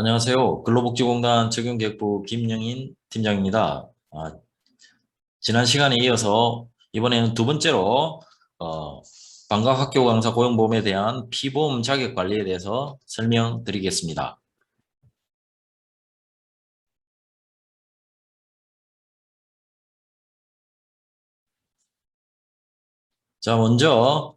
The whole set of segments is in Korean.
안녕하세요. 근로복지공단 적용기획부 김영인 팀장입니다. 지난 시간에 이어서 이번에는 두 번째로 방과학교 강사 고용보험에 대한 피보험 자격 관리에 대해서 설명드리겠습니다. 자, 먼저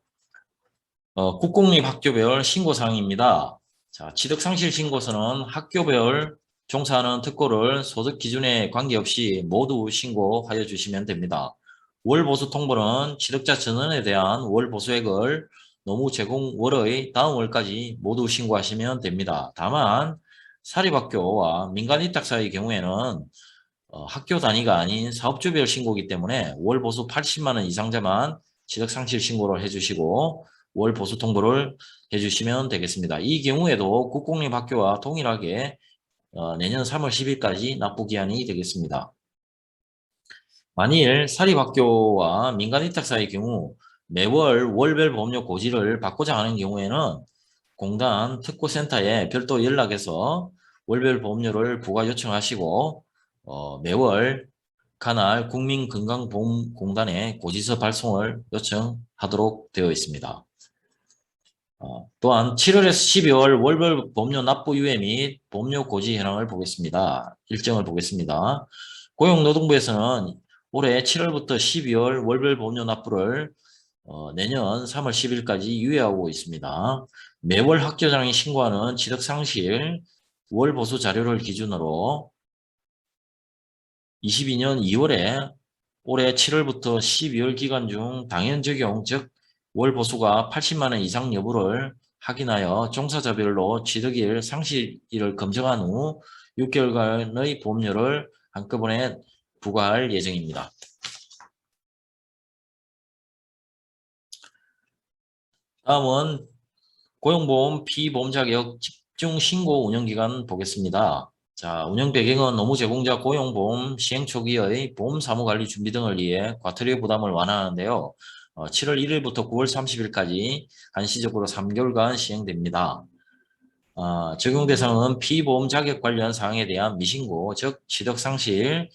국공립 학교별 신고사항입니다. 자, 취득상실 신고서는 학교별 종사하는 특고를 소득 기준에 관계없이 모두 신고하여 주시면 됩니다. 월 보수 통보는 취득자 전원에 대한 월 보수액을 노무 제공 월의 다음 월까지 모두 신고하시면 됩니다. 다만 사립학교와 민간 위탁사의 경우에는 학교 단위가 아닌 사업주별 신고이기 때문에 월 보수 80만 원 이상자만 취득상실 신고를 해주시고 월 보수 통보를 해주시면 되겠습니다. 이 경우에도 국공립학교와 동일하게 내년 3월 10일까지 납부기한이 되겠습니다. 만일 사립학교와 민간위탁사의 경우 매월 월별 보험료 고지를 받고자 하는 경우에는 공단 특구센터에 별도 연락해서 월별 보험료를 부과 요청하시고 매월 관할 국민건강보험공단에 고지서 발송을 요청하도록 되어 있습니다. 또한 7월에서 12월 월별 보험료 납부 유예 및 보험료 고지 현황을 보겠습니다. 일정을 보겠습니다. 고용노동부에서는 올해 7월부터 12월 월별 보험료 납부를 내년 3월 10일까지 유예하고 있습니다. 매월 학교장이 신고하는 취득상실 월 보수 자료를 기준으로 22년 2월에 올해 7월부터 12월 기간 중 당연 적용, 즉 월 보수가 80만 원 이상 여부를 확인하여 종사자별로 취득일, 상실일을 검증한 후 6개월간의 보험료를 한꺼번에 부과할 예정입니다. 다음은 고용보험 피보험 자격 집중 신고 운영기간 보겠습니다. 자, 운영 배경은 노무 제공자 고용보험 시행 초기의 보험 사무관리 준비 등을 위해 과태료 부담을 완화하는데요. 7월 1일부터 9월 30일까지 한시적으로 3개월간 시행됩니다. 적용 대상은 피보험 자격 관련 사항에 대한 미신고, 즉 취득상실,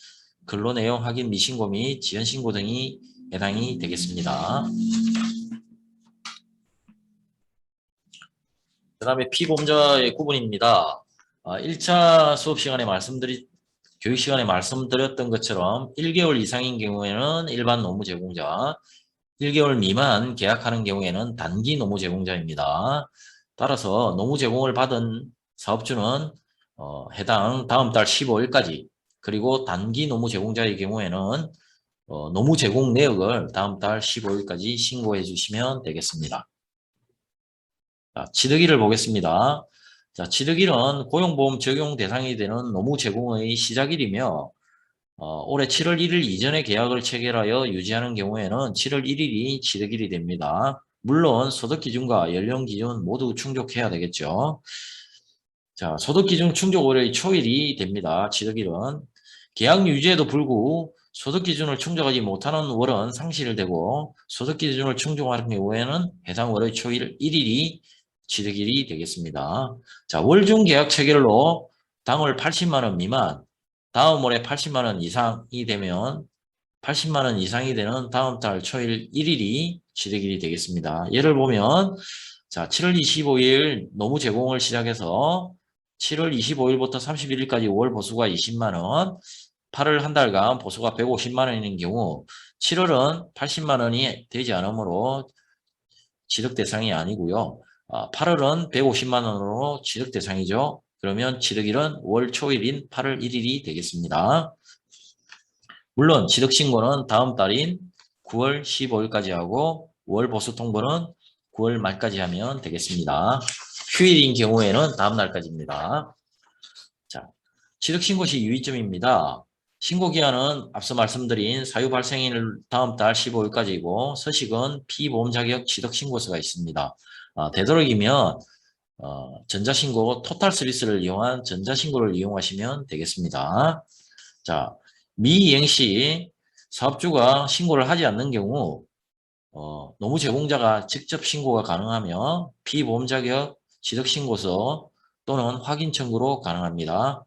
근로 내용 확인 미신고 및 지연 신고 등이 해당이 되겠습니다. 그 다음에 피보험자의 구분입니다. 1차 수업 시간에 교육 시간에 말씀드렸던 것처럼 1개월 이상인 경우에는 일반 노무 제공자, 1개월 미만 계약하는 경우에는 단기 노무 제공자입니다. 따라서 노무 제공을 받은 사업주는 해당 다음 달 15일까지, 그리고 단기 노무 제공자의 경우에는 노무 제공 내역을 다음 달 15일까지 신고해 주시면 되겠습니다. 자, 취득일을 보겠습니다. 자, 취득일은 고용보험 적용 대상이 되는 노무 제공의 시작일이며 올해 7월 1일 이전에 계약을 체결하여 유지하는 경우에는 7월 1일이 취득일이 됩니다. 물론 소득기준과 연령기준 모두 충족해야 되겠죠. 자, 소득기준 충족월의 초일이 됩니다. 취득일은. 계약 유지에도 불구 소득기준을 충족하지 못하는 월은 상실되고 소득기준을 충족하는 경우에는 해당 월의 초일 1일이 취득일이 되겠습니다. 자, 월중 계약 체결로 당월 80만 원 미만, 다음 월에 80만 원 이상이 되면 80만 원 이상이 되는 다음 달 초일 1일이 취득일이 되겠습니다. 예를 보면 자, 7월 25일 노무 제공을 시작해서 7월 25일부터 31일까지 월 보수가 20만 원, 8월 한 달간 보수가 150만 원인 경우 7월은 80만 원이 되지 않으므로 취득 대상이 아니고요. 8월은 150만 원으로 취득 대상이죠. 그러면 취득일은 월 초일인 8월 1일이 되겠습니다. 물론 취득신고는 다음 달인 9월 15일까지 하고 월 보수 통보는 9월 말까지 하면 되겠습니다. 휴일인 경우에는 다음 날까지입니다. 자, 취득신고 시 유의점입니다. 신고기한은 앞서 말씀드린 사유 발생일 다음 달 15일까지이고 서식은 피보험 자격 취득신고서가 있습니다. 되도록이면 전자신고 토탈 서비스를 이용한 전자신고를 이용하시면 되겠습니다. 자, 미이행 시 사업주가 신고를 하지 않는 경우 노무 제공자가 직접 신고가 가능하며 피보험 자격 취득신고서 또는 확인 청구로 가능합니다.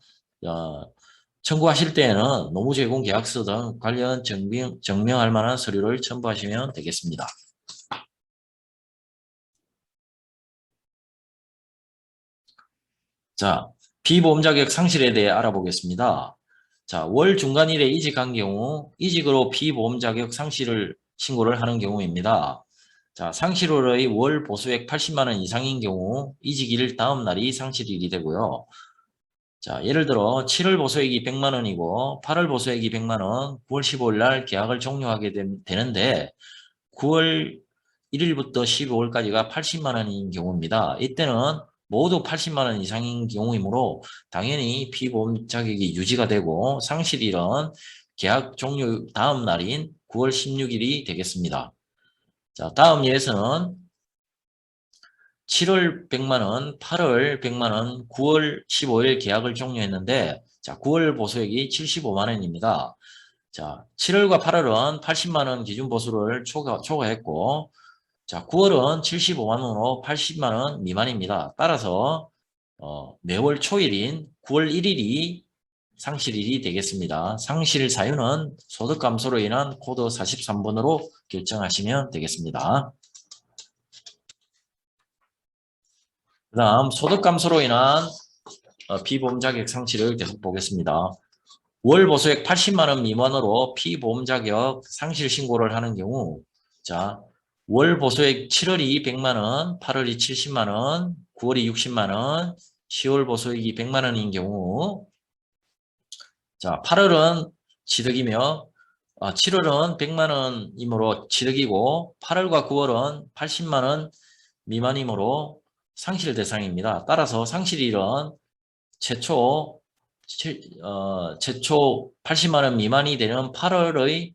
청구하실 때에는 노무 제공 계약서 등 관련 증명할 만한 서류를 첨부하시면 되겠습니다. 자, 비보험 자격 상실에 대해 알아보겠습니다. 자, 월 중간일에 이직한 경우 이직으로 비보험 자격 상실을 신고를 하는 경우입니다. 자, 상실월의 월 보수액 80만 원 이상인 경우 이직일 다음 날이 상실일이 되고요. 자, 예를 들어 7월 보수액이 100만 원이고 8월 보수액이 100만 원, 9월 15일 날 계약을 종료하게 되는데 9월 1일부터 15일까지가 80만 원인 경우입니다. 이때는 모두 80만 원 이상인 경우이므로 당연히 피보험 자격이 유지가 되고 상실일은 계약 종료 다음 날인 9월 16일이 되겠습니다. 자, 다음 예에서는 7월 100만 원, 8월 100만 원, 9월 15일 계약을 종료했는데 자, 9월 보수액이 75만 원입니다. 자, 7월과 8월은 80만 원 기준 보수를 초과했고 자, 9월은 75만 원으로 80만 원 미만입니다. 따라서 매월 초일인 9월 1일이 상실일이 되겠습니다. 상실 사유는 소득 감소로 인한 코드 43번으로 결정하시면 되겠습니다. 그 다음 소득 감소로 인한 피보험 자격 상실을 계속 보겠습니다. 월 보수액 80만 원 미만으로 피보험 자격 상실 신고를 하는 경우 자, 월 보수액 7월이 100만 원, 8월이 70만 원, 9월이 60만 원, 10월 보수액이 100만 원인 경우 자, 8월은 취득이며 7월은 100만 원이므로 취득이고 8월과 9월은 80만 원 미만이므로 상실 대상입니다. 따라서 상실일은 최초 80만 원 미만이 되는 8월의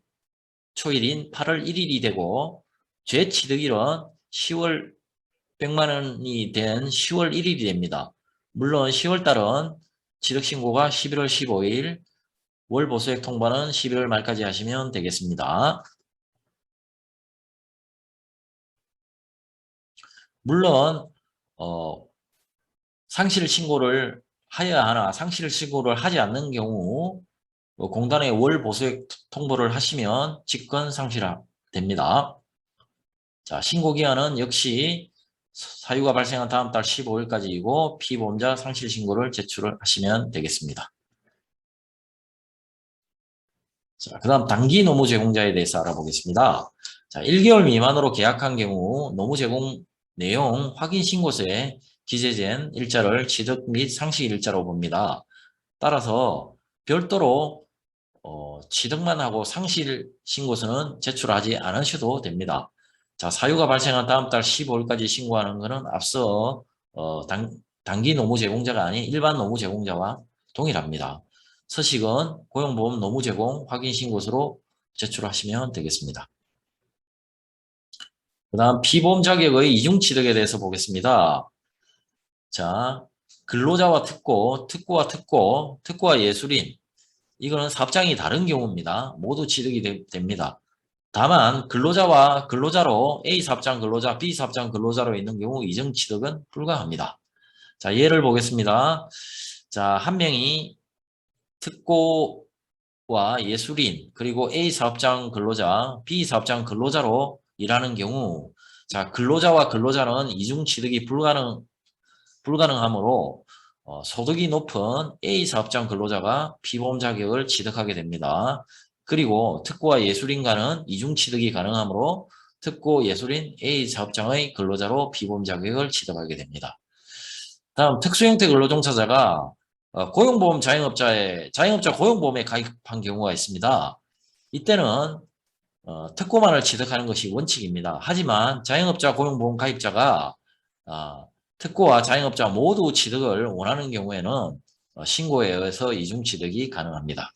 초일인 8월 1일이 되고 재취득일은 10월 100만 원이 된 10월 1일이 됩니다. 물론 10월 달은 취득신고가 11월 15일, 월 보수액 통보는 11월 말까지 하시면 되겠습니다. 물론 상실 신고를 하여야 하나 상실 신고를 하지 않는 경우 공단에 월 보수액 통보를 하시면 직권 상실됩니다. 자, 신고기한은 역시 사유가 발생한 다음 달 15일까지이고 피보험자 상실 신고를 제출을 하시면 되겠습니다. 자, 그 다음 단기 노무 제공자에 대해서 알아보겠습니다. 자, 1개월 미만으로 계약한 경우 노무 제공 내용 확인 신고서에 기재된 일자를 취득 및 상실 일자로 봅니다. 따라서 별도로 취득만 하고 상실 신고서는 제출하지 않으셔도 됩니다. 자, 사유가 발생한 다음 달 15일까지 신고하는 것은 앞서 단기 노무 제공자가 아닌 일반 노무 제공자와 동일합니다. 서식은 고용보험 노무 제공 확인 신고서로 제출하시면 되겠습니다. 그 다음 피보험 자격의 이중 취득에 대해서 보겠습니다. 자, 근로자와 특고, 특고와 특고, 특고와 예술인 이거는 사업장이 다른 경우입니다. 모두 취득이 됩니다. 다만 근로자와 근로자로 A 사업장 근로자, B 사업장 근로자로 있는 경우 이중 취득은 불가합니다. 자, 예를 보겠습니다. 자, 한 명이 특고와 예술인 그리고 A 사업장 근로자, B 사업장 근로자로 일하는 경우 자, 근로자와 근로자는 이중 취득이 불가능하므로 소득이 높은 A 사업장 근로자가 피보험 자격을 취득하게 됩니다. 그리고 특고와 예술인과는 이중 취득이 가능하므로 특고 예술인 A 사업장의 근로자로 피보험 자격을 취득하게 됩니다. 다음 특수형태 근로종사자가 고용보험 자영업자 고용보험에 가입한 경우가 있습니다. 이때는 특고만을 취득하는 것이 원칙입니다. 하지만 자영업자 고용보험 가입자가 특고와 자영업자 모두 취득을 원하는 경우에는 신고에 의해서 이중 취득이 가능합니다.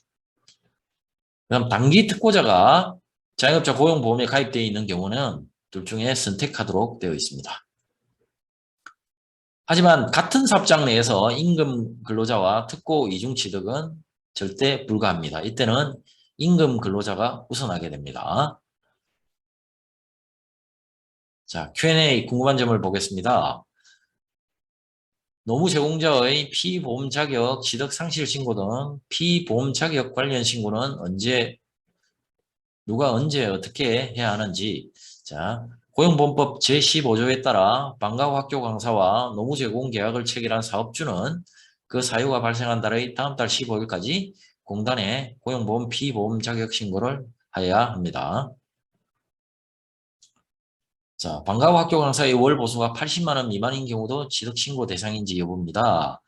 그럼 단기 특고자가 자영업자 고용보험에 가입되어 있는 경우는 둘 중에 선택하도록 되어 있습니다. 하지만 같은 사업장 내에서 임금 근로자와 특고 이중 취득은 절대 불가합니다. 이때는 임금 근로자가 우선하게 됩니다. 자, Q&A 궁금한 점을 보겠습니다. 노무 제공자의 피보험 자격, 취득 상실 신고 등 피보험 자격 관련 신고는 언제, 누가 언제 어떻게 해야 하는지. 자, 고용보험법 제15조에 따라 방과후 학교 강사와 노무 제공 계약을 체결한 사업주는 그 사유가 발생한 달의 다음 달 15일까지 공단에 고용보험 피보험 자격 신고를 해야 합니다. 자, 방과후 학교 강사의 월 보수가 80만 원 미만인 경우도 취득 신고 대상인지 여부입니다.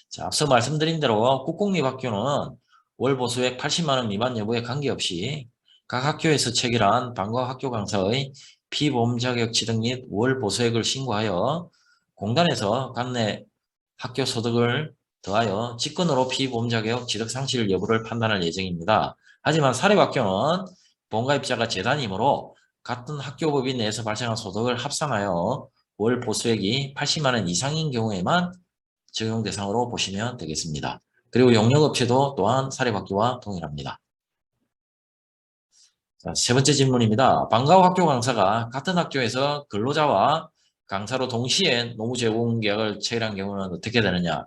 자, 앞서 말씀드린 대로 국공립학교는 월 보수액 80만 원 미만 여부에 관계없이 각 학교에서 체결한 방과후 학교 강사의 피보험 자격 취득 및 월 보수액을 신고하여 공단에서 관내 학교 소득을 더하여 직권으로 피보험 자격 취득 상실 여부를 판단할 예정입니다. 하지만 사립학교는 본가입자가 재단이므로 같은 학교법인 내에서 발생한 소득을 합산하여 월 보수액이 80만 원 이상인 경우에만 적용 대상으로 보시면 되겠습니다. 그리고 용역업체도 또한 사립학교와 동일합니다. 자, 세 번째 질문입니다. 방과후 학교 강사가 같은 학교에서 근로자와 강사로 동시에 노무 제공 계약을 체결한 경우는 어떻게 되느냐?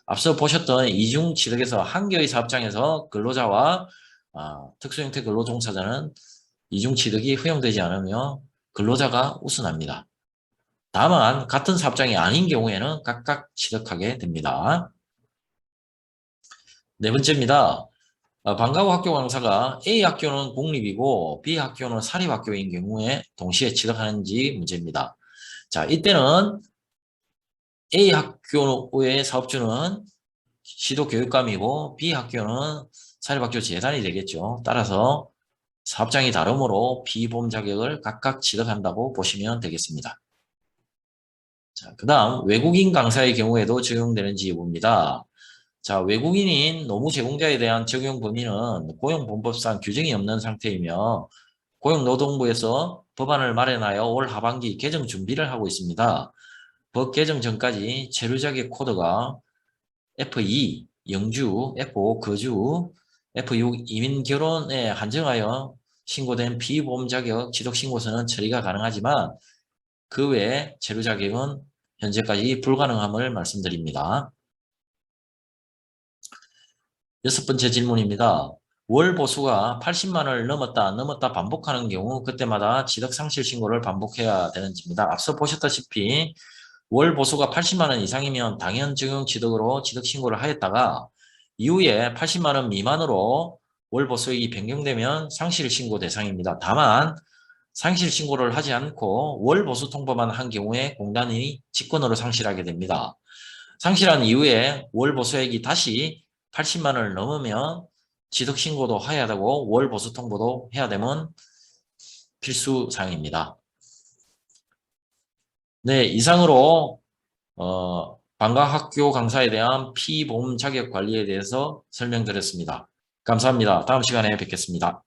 앞서 보셨던 이중 취득에서 한 개의 사업장에서 근로자와 특수형태 근로종사자는 이중 취득이 허용되지 않으며 근로자가 우선합니다. 다만 같은 사업장이 아닌 경우에는 각각 취득하게 됩니다. 네 번째입니다. 방과후 학교 강사가 A 학교는 공립이고 B 학교는 사립학교인 경우에 동시에 취득하는지 문제입니다. 자, 이때는 A 학교의 사업주는 시도교육감이고 B 학교는 사립학교 재단이 되겠죠. 따라서 사업장이 다르므로 피보험 자격을 각각 취득한다고 보시면 되겠습니다. 자, 그 다음 외국인 강사의 경우에도 적용되는지 여부입니다. 자, 외국인인 노무 제공자에 대한 적용 범위는 고용보험법상 규정이 없는 상태이며 고용노동부에서 법안을 마련하여 올 하반기 개정 준비를 하고 있습니다. 법 개정 전까지 체류자격 코드가 F2 영주, F5 거주, F6 이민 결혼에 한정하여 신고된 비보험 자격 취득 신고서는 처리가 가능하지만 그 외 체류 자격은 현재까지 불가능함을 말씀드립니다. 여섯 번째 질문입니다. 월 보수가 80만 원을 넘었다 안 넘었다 반복하는 경우 그때마다 취득 상실 신고를 반복해야 되는지입니다. 앞서 보셨다시피 월 보수가 80만 원 이상이면 당연 적용 취득으로 취득 신고를 하였다가 이후에 80만 원 미만으로 월 보수액이 변경되면 상실 신고 대상입니다. 다만 상실 신고를 하지 않고 월 보수 통보만 한 경우에 공단이 직권으로 상실하게 됩니다. 상실한 이후에 월 보수액이 다시 80만 원을 넘으면 취득 신고도 해야 되고 월 보수 통보도 해야 되면 필수 사항입니다. 네, 이상으로 방과학교 강사에 대한 피보험 자격 관리에 대해서 설명드렸습니다. 감사합니다. 다음 시간에 뵙겠습니다.